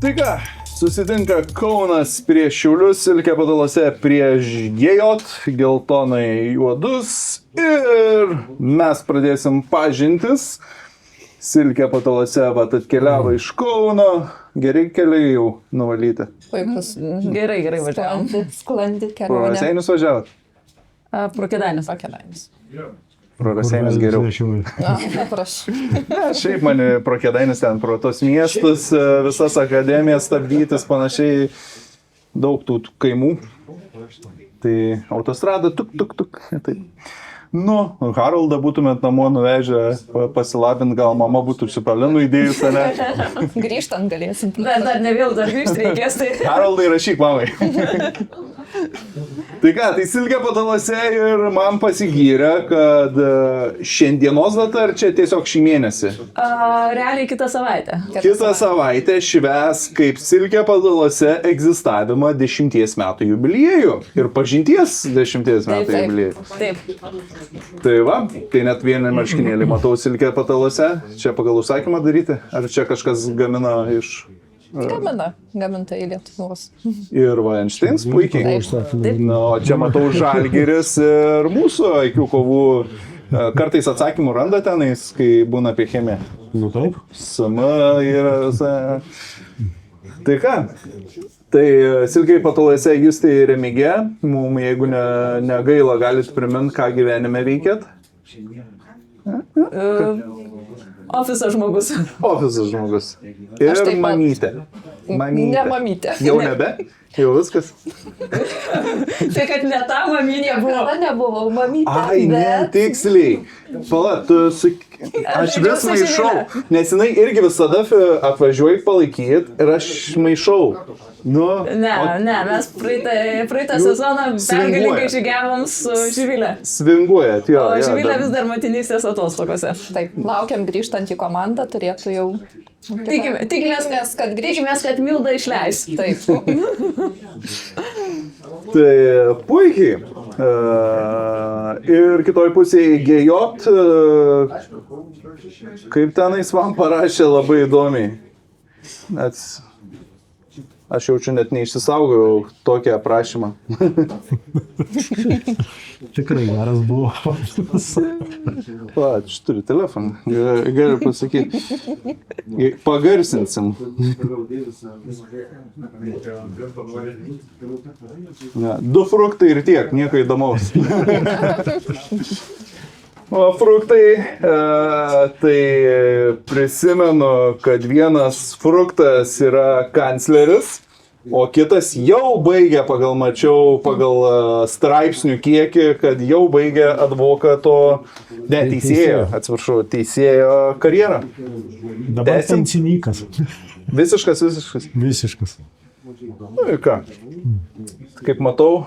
Tai ką, susitinka Kaunas prieš Šiaulius, Silke patalose prieš Gėjot, geltonai juodus ir mes pradėsim pažintis. Silke patalose atkeliavo iš Kauno, gerai keliai jau nuvalyti. Puikus. Gerai važiavom. Sklandi Pro kelionė. Raseinius važiavot? Pro Kėdainius. Pro Raseinius geriau. Prašau. Šiaip mane pro Kėdainius ten, pro tos miestus, visas akademijas stabdytis, panašiai daug tų kaimų. Tai autostrada, tuk. Taip. Nu, Haroldą būtumėt namo nuvežę pasilabint, gal mama būtų šipalinų įdėjus, ne? Grįžtant galėsim. Dar ne vėl, dar grįžti reikės. Tai... Haroldai, rašyk mamai. Tai ką, tai Silke patalose ir man pasigyrė, kad šiandienos data ar čia tiesiog šį mėnesį? Realiai kitą savaitę. Kitą savaitę švęs kaip Silke patalose egzistavimą 10 metų jubiliejų ir pažinties 10 metų jubiliejų. Taip. Tai va, tai net vieną marškinėlį matau Silke patalose. Čia pagal užsakymą daryti? Ar čia kažkas gamina iš... Gaminta į Lietuvos. Ir va, Einsteins puikiai. Na, čia matau Žalgiris ir mūsų IQ kovų. Kartais atsakymų randa tenais, kai būna apie chemiją. Nu taip. Sama yra... Tai ką? Tai Silkei patalose jūs tai Remigė. Mums, jeigu negaila, galite priminti, ką gyvenime veikėt. Ofiso žmogus. Ofisas žmogus. Ir mamytė. Ne mamytė. Jau nebe? Jau viskas? Tai kad ne ta mamynė buvo. Tada nebuvau mamytė. Ai, ne, tiksliai. Pala, tu aš vis maišau. Nes jinai irgi visada atvažiuoji palaikyti ir aš maišau. Nu, Ne, mes praeitą sezoną pergalingai žygiavom su Živilė. Svinguojat, jo. O Živilė vis dar motinystės atostogose. Taip, laukiam grįžtant į komandą, turėtų jau... Tikimės, kad Milda išleis. Taip. Tai puikiai. Ir kitoj pusėje Gėjot, kaip tenais man parašė labai įdomiai. Aš jaučiu net neišsisaugojau tokį aprašymą. Tikrai geras buvo. Va, aš turiu telefoną. Galiu pasakyti. Pagarsinsim. Ja, 2 fruktai ir tiek, nieko įdomaus. O fruktai, tai prisimenu, kad vienas fruktas yra kancleris, o kitas jau baigė, mačiau pagal straipsnių kiekį, kad jau baigė teisėjo karjerą. Dabar pensininkas. Visiškas. Nu ir ką, kaip matau,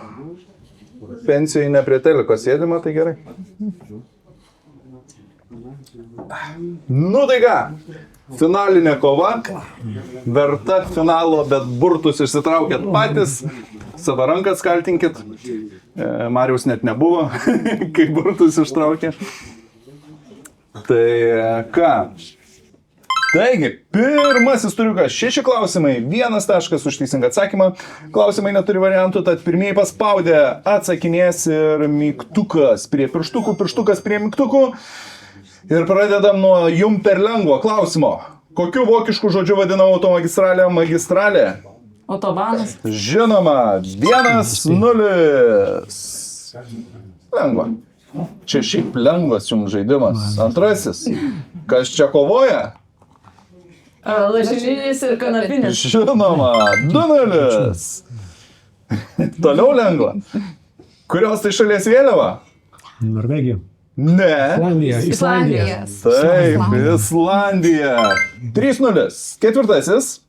pensijai ne prie teliko sėdima, tai gerai. Nu tai ką, finalinė kova, verta finalo, bet burtus išsitraukėt patys, savo rankas kaltinkit, Mariaus net nebuvo, kai burtus ištraukė. Tai ką, taigi, pirmasis turiukas, 6 klausimai, 1 taškas už teisingą atsakymą, klausimai neturi variantų, tad pirmieji paspaudę atsakinės ir mygtukas prie pirštukų, pirštukas prie mygtukų. Ir pradedam nuo jum per lengvo klausimo. Kokiu vokišku žodžiu vadina automagistralę magistralė? Autobanas. Žinoma, 1-0. Lengva. Čia šiaip lengvas jums žaidimas. Antrasis. Kas čia kovoja? Lašišinis ir kanapinis. Žinoma, 2-0. Toliau lengva. Kurios tai šalies vėliava? Norvegija. Ne. Islandija. Taip, Islandija. 3-0. Ketvirtasis.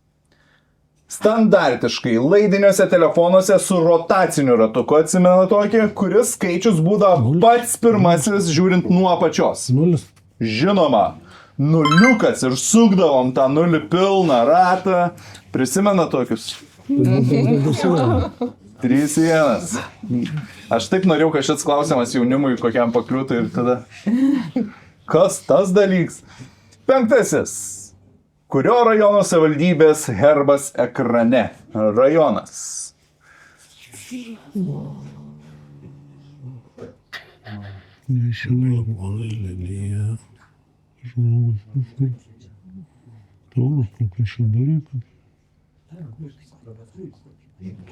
Standartiškai laidiniuose telefonuose su rotaciniu ratuku, atsimena tokį, kuris skaičius būdavo pats pirmasis žiūrint nuo apačios. 0. Žinoma, nuliukas ir sukdavom tą 0 pilną ratą. Prisimena tokius? 3-1. Aš taip norėjau, kad šis klausimas jaunimui kokiam pakliūtų ir tada. Kas tas dalyks? 5. Kurio rajono savivaldybės herbas ekrane? Rajonas.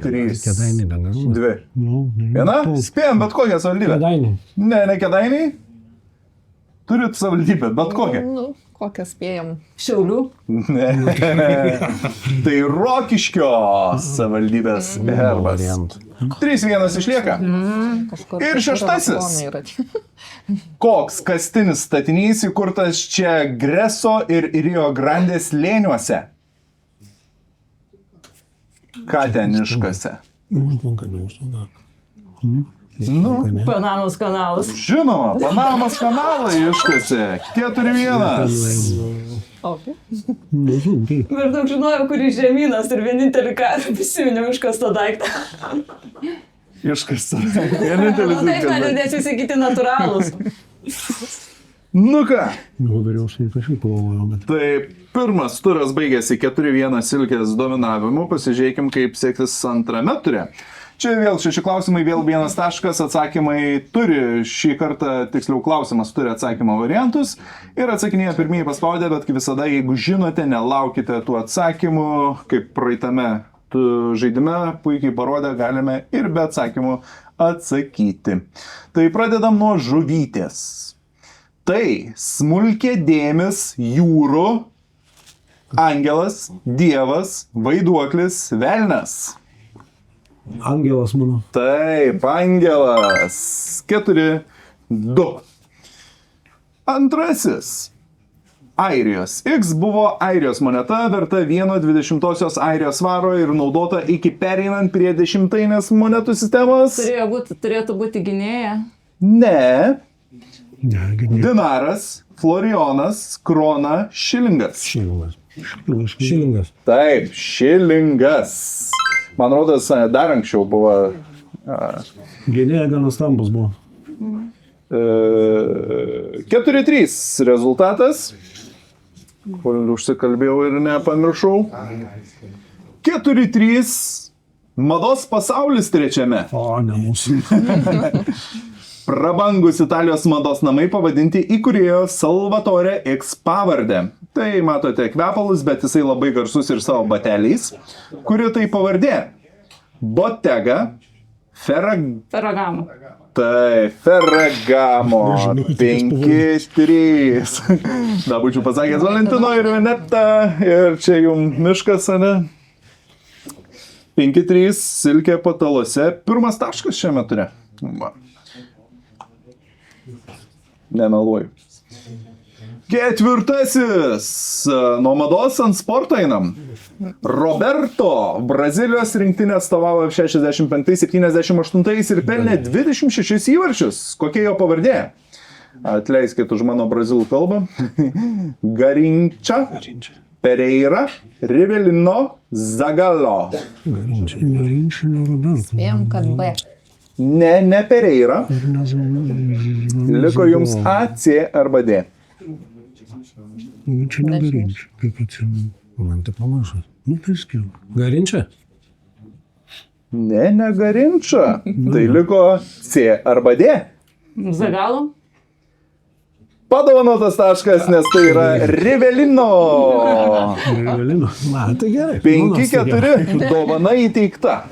Trys. Dvi. Viena? Spėjom, bet kokią savivaldybę. Kėdainiai. Ne Kėdainiai. Turit savivaldybę, bet kokią. Nu, kokią spėjom. Šiaulių. Ne. Tai Rokiškio savivaldybės herbas. 3-1 išlieka. Kažkur Ir šeštasis. telefonai yra. Koks kastinis statinys įkurtas čia Greso ir Rio Grandės slėniuose? Ką ten iškase? Nu, Panamos kanalas. žinoma, Panamos kanalą iškase. 4-1. Okay. Ir daug žinojau, kuris žemynas ir vienintelį kartą prisiminiau iškastą daiktą. Iškase. Vienintelis Taip, iškase. nedėsiu įsigyti natūralus. Nu ką? Vėliau sunkiai pagalvojau, bet... Tai pirmas turas baigėsi 4-1 Silkės dominavimu. Pasižiūrėkim, kaip seksis antrame ture. Čia vėl 6 klausimai, vėl 1 taškas. Atsakymai turi šį kartą, tiksliau klausimas turi atsakymo variantus. Ir atsakinėje pirmieji paspaudę, bet kaip visada, jeigu žinote, nelaukite tų atsakymų. Kaip praeitame žaidime puikiai parodė, galime ir be atsakymų atsakyti. Tai pradedam nuo žuvytės. Tai smulkė dėmis jūrų, angelas, dievas, vaiduoklis, velnas. Angelas mano. Taip, angelas. 4-2. Antrasis. Airijos. X buvo Airijos moneta, verta 1/20 Airijos svaro ir naudota iki pereinant prie 10-ainės monetų sistemos. Turėtų būti gynėja. Ne. Ne, geniai. Dinaras, florionas, krona, šilingas. Šilingas. Šilingas. Taip, šilingas. Man rodos, dar anksčiau buvo 4-3 gana stambus buvo. 4-3 rezultatas. Kol užsikalbėjau ir nepamiršau. 4-3 mados pasaulis trečiame. O, ne mūsų. Prabangus Italijos mados namai pavadinti įkūrėjo Salvatore X pavardę. Tai matote kvepalus, bet jisai labai garsus ir savo bateliais. Kuri tai pavardė? Bottega, Ferragamo. Tai Ferragamo. Nežinau, kokios 5-3. Da būčiau pasakęs Valentino ir Veneta. Ir čia jums miškas, ane? 5-3 Silkė patalose. Pirmas taškas šiame ture. Va. Nemeluoju. Ketvirtasis. Nuo mados ant sporto einam. Roberto. Brazilijos rinktinė atstovavo 65, 78 ir pelnė 26 įvarčius. Kokia jo pavardė? Atleiskit už mano brazilų kalbą. Garinča, Pereira, Rivelino, Zagalo. Spėjom, kad B. Ne Pereira. Liko jums A, C arba D. Čia negarinčia. Kaip atsimenu. Man tai panašu. Nu, priskiau. Garinčia? Ne Garinča. Tai liko C arba D. Zagalo. Padovanotas taškas, nes tai yra Rivelino. Rivelino. Na, tai gerai. 5-4. Dovana įteikta.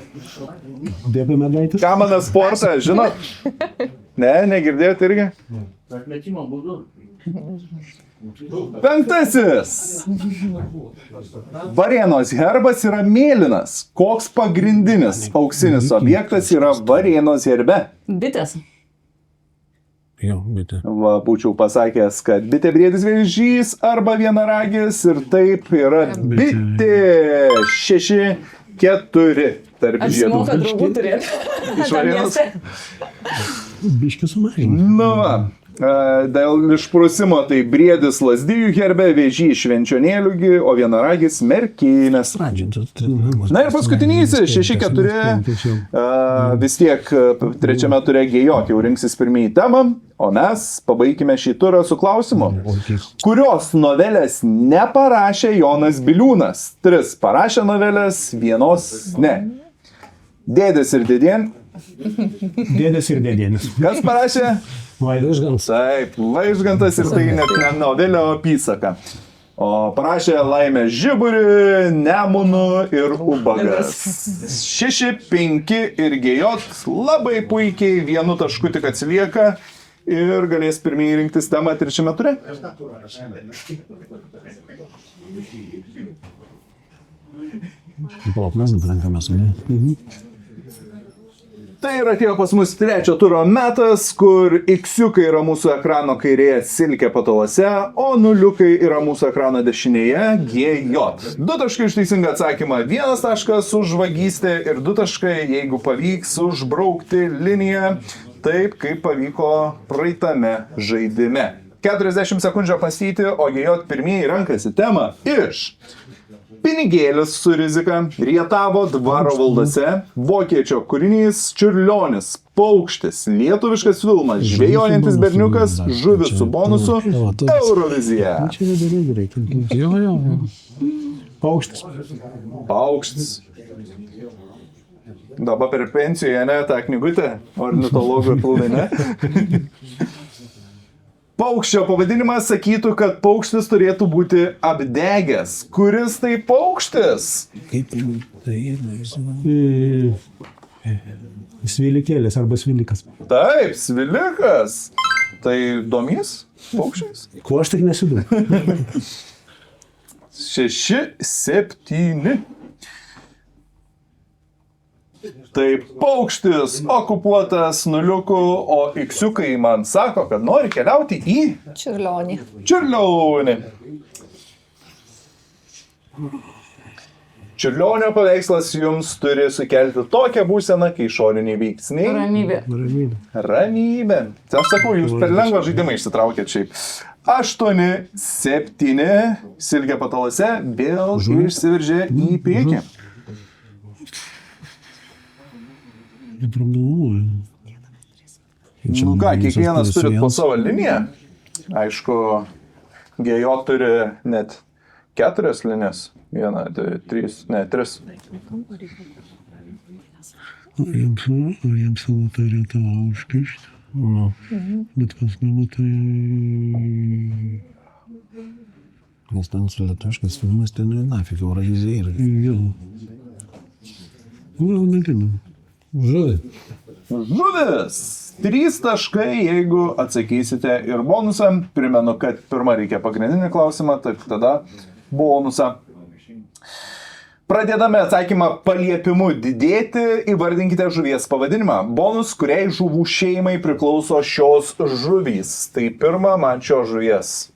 Dėkui, mergaitės. Kamaną sportą, žinot? Ne, negirdėjot irgi? Penktasis. Varėnos herbas yra mėlynas. Koks pagrindinis auksinis objektas yra Varėnos herbe? Bitės. Jo, bitė. Va, būčiau pasakęs, kad bitė, briedis, vėžys arba vienaragis ir taip yra bitė. 6-4 tarp žiedų. Apsimoka draugų turėti. Iš Varėnos. Biškis sumažinti. Nu va, Dėl išprusimo tai briedis lazdijų herbe, vėžys švenčionėliugi, o vienaragis merkinės. Na ir paskutinysis, 6-4, vis tiek trečiame ture Gėjot jau rinksis pirmieji temą, o mes pabaigime šį turą su klausimu. Kurios novelės neparašė Jonas Biliūnas? 3 parašė novelės, 1 ne. Dėdės ir dėdien. Dėdės ir dėdienis. Kas parašė? Vaižgantas. Taip, Vaižgantas ir tai net ne novelė, o apysaka. O parašė Laimė Žiburį, Nemunų ir Ubagas. 6-5 ir Gėjot labai puikiai 1 tašku tik atsilieka ir galės pirmieji rinktis temą trečiame ture. Palauk, mes atrankamės, ne? Tai ir atėjo pas mus trečio turo metas, kur X-iukai yra mūsų ekrano kairėje silkė patalose, o nuliukai yra mūsų ekrano dešinėje GJ. 2 taškai už teisingą atsakymą, 1 taškas už vagystę ir 2 taškai, jeigu pavyks užbraukti liniją, taip kaip pavyko praeitame žaidime. 40 sekundžių apmąstyti, o GJ pirmieji rankasi temą iš Pinigėlis su rizika, Rietavo dvaro valdose, vokiečio kūrinys Čiurlionis, Paukštis, lietuviškas filmas, Žvejojantis berniukas, Žuvis su bonusu, Eurovizija. Jo. Paukštis. Paukštis. Dabar per pensiją, ne, tą knygutę, ornitologų pilnai, ne? Paukščio pavadinimas sakytų, kad paukštis turėtų būti apdegęs. Kuris tai paukštis? Kaip tai Svilikėlis arba svilikas. Taip, svilikas. Tai domies paukščiais? Ko aš tik nesidu? 6-7. Tai paukštis okupuotas nuliukų, o X-iukai man sako, kad nori keliauti į Čiurlionį. Čiurlionį. Čiurlionio paveikslas jums turi sukelti tokią būseną, kai išoriniai veiksniai. Ramybė. Ramybė. Tai aš sakau, jūs per lengvą žaidimą išsitraukėt šiaip. 8-7. Silkė patalose vėl išsiveržė į priekį. Neprognozuoju. Nu ką, kiekvienas turi po savo liniją. Aišku, GJ turi net 4 linijas. 1, 2, 3, ne, 3. Jiems savo tai Rietavą užkišti. Bet paskui matai... Nes ten su lietuviškas filmas, ten nafik Eurovizija ir... Jo. Gal nežinau. Žuvis. 3 taškai, jeigu atsakysite ir bonusą. Primenu, kad pirmą reikia pagrindinį klausimą, taip tada bonusą. Pradėdame atsakymą paliepimu didėti, įvardinkite žuvies pavadinimą. Bonus, kuriai žuvų šeimai priklauso šios žuvys. Tai pirma man šios žuvies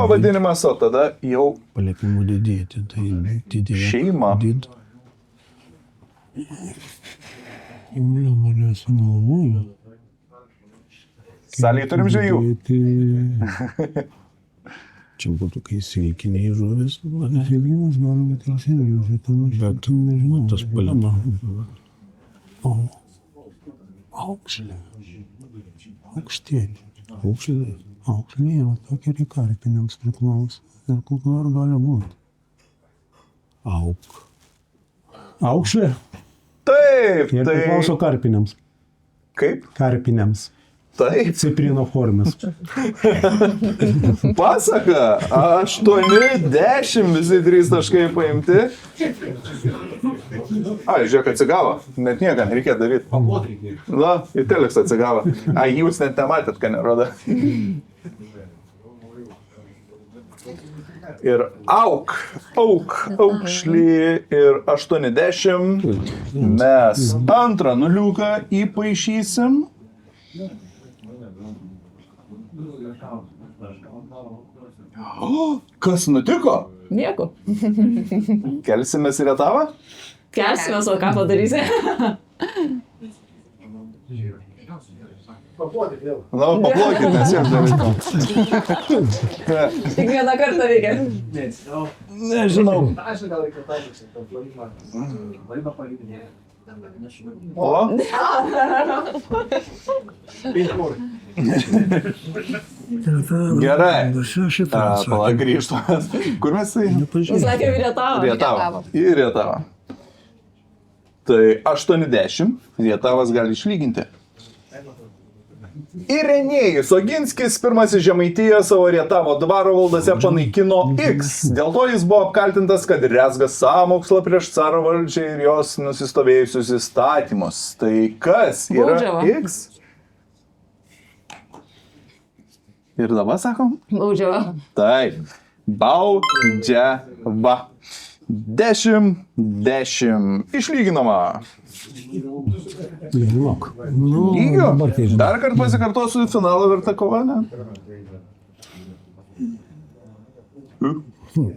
pavadinimas, o tada jau Paliepimu didėti, tai didėja. Šeima. Mane sugalvoju. Salėje turim žvejų. Čia būtų, kai silkiniai žuvis. Silkinas gali būti teisingai, bet nežinau, tas palima. Aukšlė. Aukštienė. Aukšlė. Aukšlė yra tokia ir karpiniams priklauso. Ir kokiu ar gali būti. Aukšlė. Taip, Ir priklauso karpiniams. Kaip? Karpiniams. Taip. Ciprino formas. Pasaka. 8-10, visi 3 taškai paimti. Ai, žiūrėk, atsigavo. Net nieko nereikia daryti. Na, į Telex atsigavo. Ai, jūs net nematėt, ką nerodo. Ir aukšlį ir 80. Mes antrą nuliuką įpaišysim. O, kas nutiko? Nieko. Kelsimės į Rietavą? Kelsimės, o ką padarysi? Na, paplokit, nes jiems nereikia. Tik vieną kartą veikia. Nežinau. O? Gerai. Pala grįžtų. Kur mes tai? Sakė, Rietavo. Rietavo. Į Rietavą. Tai 80 Rietavas gali išlyginti. Irenėjus Oginskis pirmasis Žemaitijoje savo Rietavo dvaro valdose panaikino X. Dėl to jis buvo apkaltintas, kad rezga sąmokslą prieš caro valdžią ir jos nusistovėjusius įstatymus. Tai kas yra Baudžiava. X? Ir dabar sakom? Baudžiava. Taip. Baudžiava. 10. Išlyginama. Žinok. Nu, Lygio. dabar kai žinau. Dar kartą pasikartosiu finalo verta kova, ne?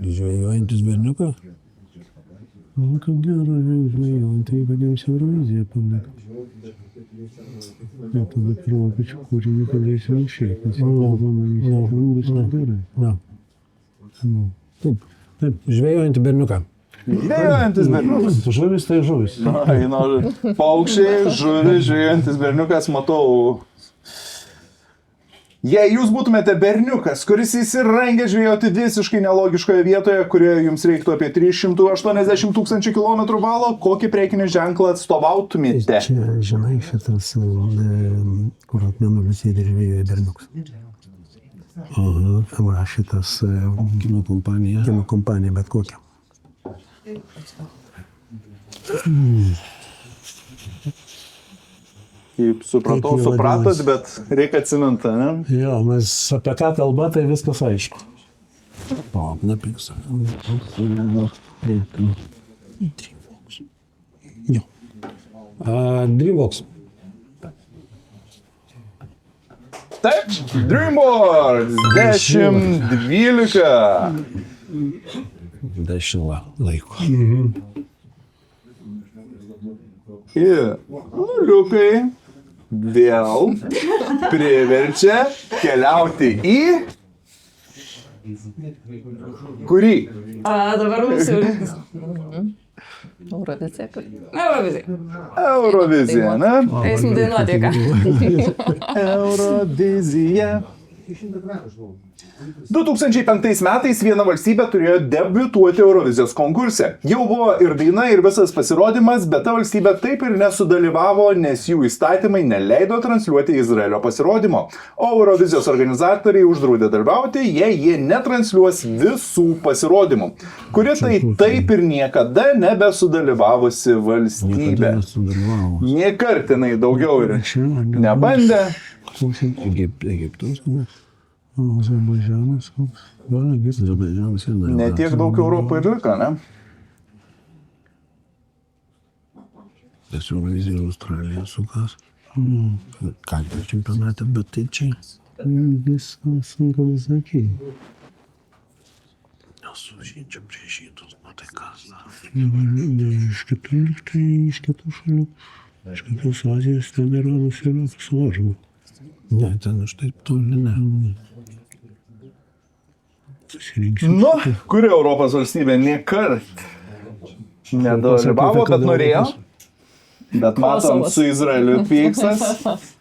Žvejojantis berniukas. O, kaip gerai žvejojantį, kad jiems Euroviziją paliko. Ir tada pirmą pačių kūrinį padarysiu anksčiai, kad jis bus gerai. Taip, žvejojantį berniuką. Žvejojantis berniukas. Žuvis tai žuvis. Ai, noriu. Paukščiai, žuvis, žvejojantis berniukas, matau. Jei jūs būtumėte berniukas, kuris įsirengė žvejoti visiškai nelogiškoje vietoje, kurioje jums reiktų apie 380 000 km valo, kokį prekinį ženklą atstovautumėte? Čia, žinai, šitas, kur atmenulis sėdi žvejoja berniukas. Aha, va šitas kino kompanija, bet kokia. Kaip supratau, Kaip jį supratot, vadinasi? bet reikia atsiminti, ne? Jo, mes apie ką kalba, tai viskas aišku. O, napiksa. Jo. Dreambox. Taip, Dreambox, 10-12. 10 laiko. Ir nuliukai vėl priverčia keliauti į... Kurį? Dabar mūsų. Eurovizija. Eurovizija. Eurovizija, ne? Eisim dainuoti ką. Eurovizija. 2005 metais viena valstybė turėjo debiutuoti Eurovizijos konkurse. Jau buvo ir daina, ir visas pasirodymas, bet ta valstybė taip ir nesudalyvavo, nes jų įstatymai neleido transliuoti Izraelio pasirodymo. O Eurovizijos organizatoriai uždraudė dalyvauti, jei jie netransliuos visų pasirodymų, kuri tai taip ir niekada nebesudalyvavusi valstybė. Niekartinai daugiau ir nebandė. Egiptas, Azerbaidžanas, Azerbaidžanas ir dar. Ne tiek daug Europoje ir liko, ne? Tas Eurovizija, Australija sukas. Kalbė čempionate, bet tai čia viskas sunku sakyti. Nesužydžiam prieš šitus, nu tai kas dar? Iš kitų šalių. Iš kitos Azijos ten yra suvaržoma. Ne, ten aš taip toli ne. Nu, kuri Europos valstybė niekart nedalyvavo, bet norėjo. Bet matom, su Izraeliu pyksas.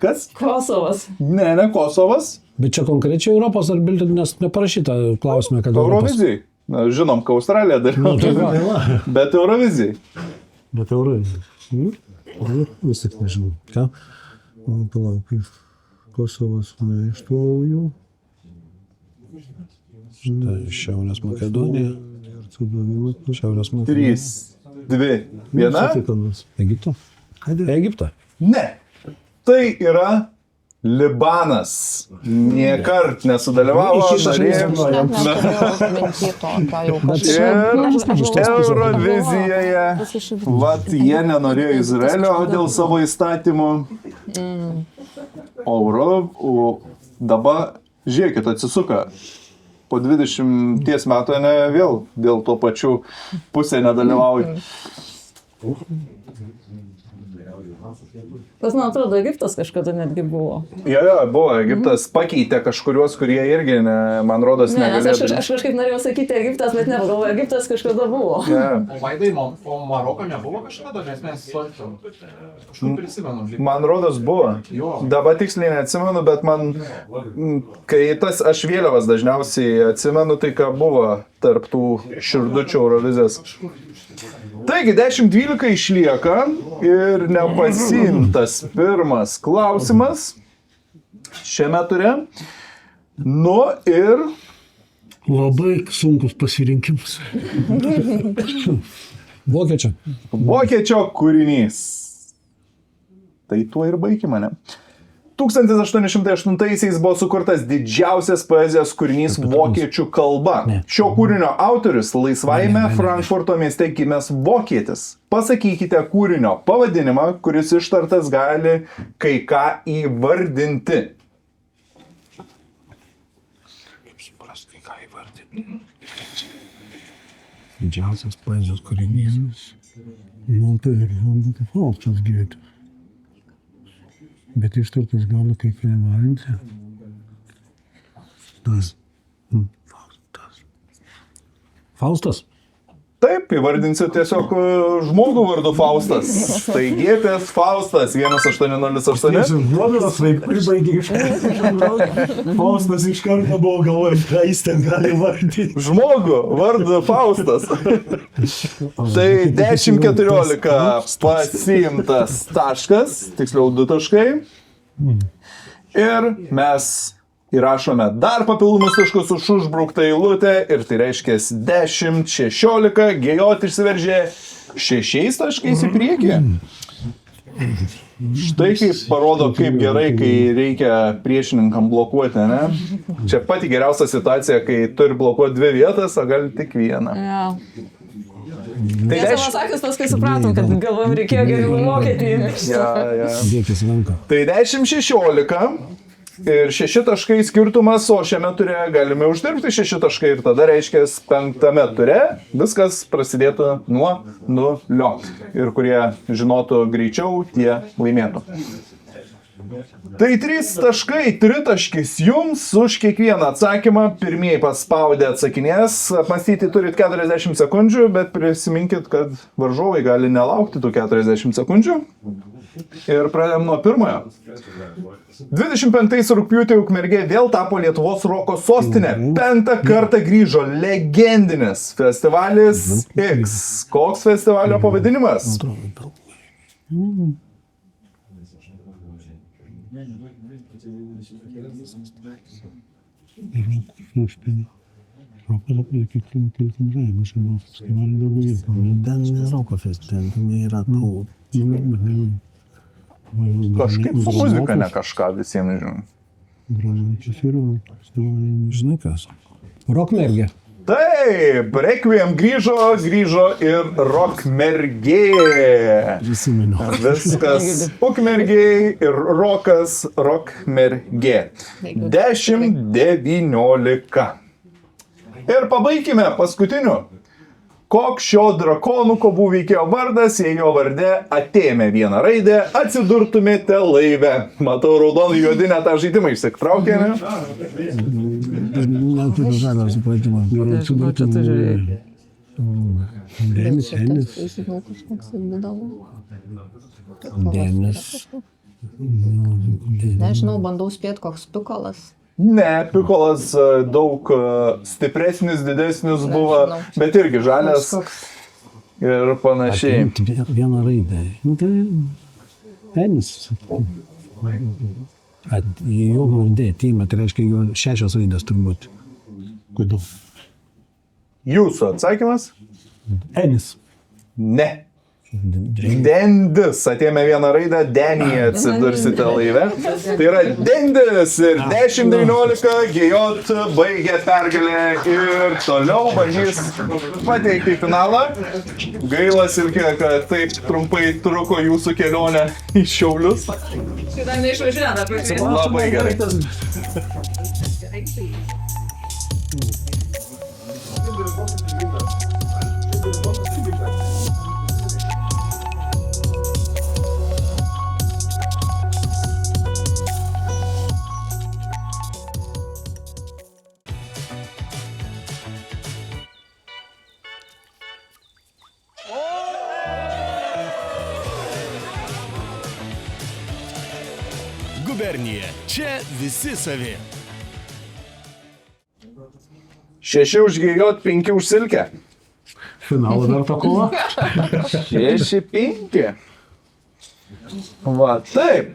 Kas? Kosovas. Ne Kosovas. Bet čia konkrečiai Europos ar bildet, nes neparašyta klausime, kad Europos. Eurovizijai. Na, žinom, kad Australija dalyvavo. Bet Eurovizijai. Bet Eurovizijai. Vis tik nežinau. Ką? Palauk, Kosovas iš to jau. Šiaurės Makedonija. Šiaurės Makedonija. 3, 2, 1. Egipto? Egiptą? Ne. Tai yra Libanas. Niekart nesudalyvavo. Eurovizijoje. Vat jie nenorėjo Izraelio dėl savo įstatymų. O dabar, žiūrėkit, atsisuka. Po 20 metų ne vėl dėl to pačių pusė nedalyvauja. Tas, man atrodo, Egiptas kažkada netgi buvo. Jo, buvo, Egiptas pakeitė kažkuriuos, kurie irgi, man rodos, Ne, nes negalėjo. aš kažkaip norėjau sakyti Egiptas, bet negalvoju, Egiptas kažkada buvo. Ja. O Vaidai, o Maroko nebuvo kažkada, nes mes kažkur prisimenu. Man rodos buvo. Jo. Dabar tiksliai neatsimenu, bet man, kai tas aš vėliavas dažniausiai atsimenu, tai ką buvo tarp tų širdučių Eurovizijos. Taigi 10-12 išlieka ir nepasimtas pirmas klausimas šiame ture. Nu ir Labai sunkus pasirinkimas. Vokiečio kūrinys. Tai tuo ir baigime, ne? 1808-aisiais buvo sukurtas didžiausias poezijos kūrinys vokiečių kalba. Šio kūrinio autorius laisvajame Frankfurto mieste gimęs vokietis. Pasakykite kūrinio pavadinimą, kuris ištartas gali kai ką įvardinti. Didžiausias poezijos kūrinys. Nu, tai būtų Faustas Gėtė. Bet ištartas gali kai ką įvardinti. Faustas. Taip, įvardinsiu tiesiog žmogų vardu Faustas. Tai Gėtės Faustas 1808. Žmogus vaikui baigė iš karto. Faustas iš karto buvo galvoja, ką jis ten gali vardinti. Žmogų vardu Faustas. Tai 10-14 pasiimtas taškas, tiksliau 2 taškai. Ir mes įrašome dar papildomus taškus už užbrauktą eilutę ir tai reiškia 10-16, Gėjot išsiveržė 6 taškais į priekį. Štai kaip parodo, kaip gerai, kai reikia priešininkam blokuoti, ne? Čia pati geriausia situacija, kai turi blokuoti 2 vietas, o gal tik 1. Ja. Tai Tiesą pasakius, paskui supratom, kad galvom reikėjo geriau mokyti. Dėkis ranką. Tai 10-16 ir 6 taškai skirtumas, o šiame ture galime uždirbti 6 taškai ir tada reiškia 5 ture viskas prasidėtų nuo 0. Ir kurie žinotų greičiau, tie laimėtų. Tai 3 taškai, 3 taškis jums už kiekvieną atsakymą. Pirmieji paspaudę atsakinės, apmastyti turit 40 sekundžių, bet prisiminkit, kad varžovai gali nelaukti tų 40 sekundžių. Ir pradėjom nuo pirmojo. 25 rugpjūtį Ukmergė vėl tapo Lietuvos roko sostinė. 5 kartą grįžo legendinis festivalis X. Koks festivalio pavadinimas? Kažkaip su muzika ne kažką visiems žinom. Žinai kas? Rokmergė. Taip, Requiem grįžo ir Rokmergė. Prisimenu. Viskas Ukmergėj ir rokas Rokmergė. 10-19. Ir pabaikime paskutiniu. Koks šio drakonų kovų veikėjo vardas, jei jo varde atėmė vieną raidę, atsidurtumėte laive. Matau, raudonų juodinę tą žaidimą išsitraukė, ne? Neturiu žalio supratimo. Denis. Žinau, kažkoks būdavo. Denis. Nežinau, bandau spėti, koks Pikolas. Ne, Pikolas daug stipresnis, didesnis buvo, bet irgi žalias ir panašiai. Vieną raidę. Denis. Jo vardė ateina, tai reiškia jo 6 raidės turbūt. Kodėl? Jūsų atsakymas? Enis. Ne. Dendis. Atėmė vieną raidę, Denyje atsidursite laive. Tai yra Dendis ir 10-19 Gėjot baigė pergalę ir toliau bandys pateikti į finalą. Gaila, Silke, kad taip trumpai truko jūsų kelionė į Šiaulius. Šitą neišvažiuoja, dar prisimenu. Labai gerai. gubernija. Čia visi savi. 6 už gėjot, 5 už silkę. Finalo verta kova. 6-5. Va, taip.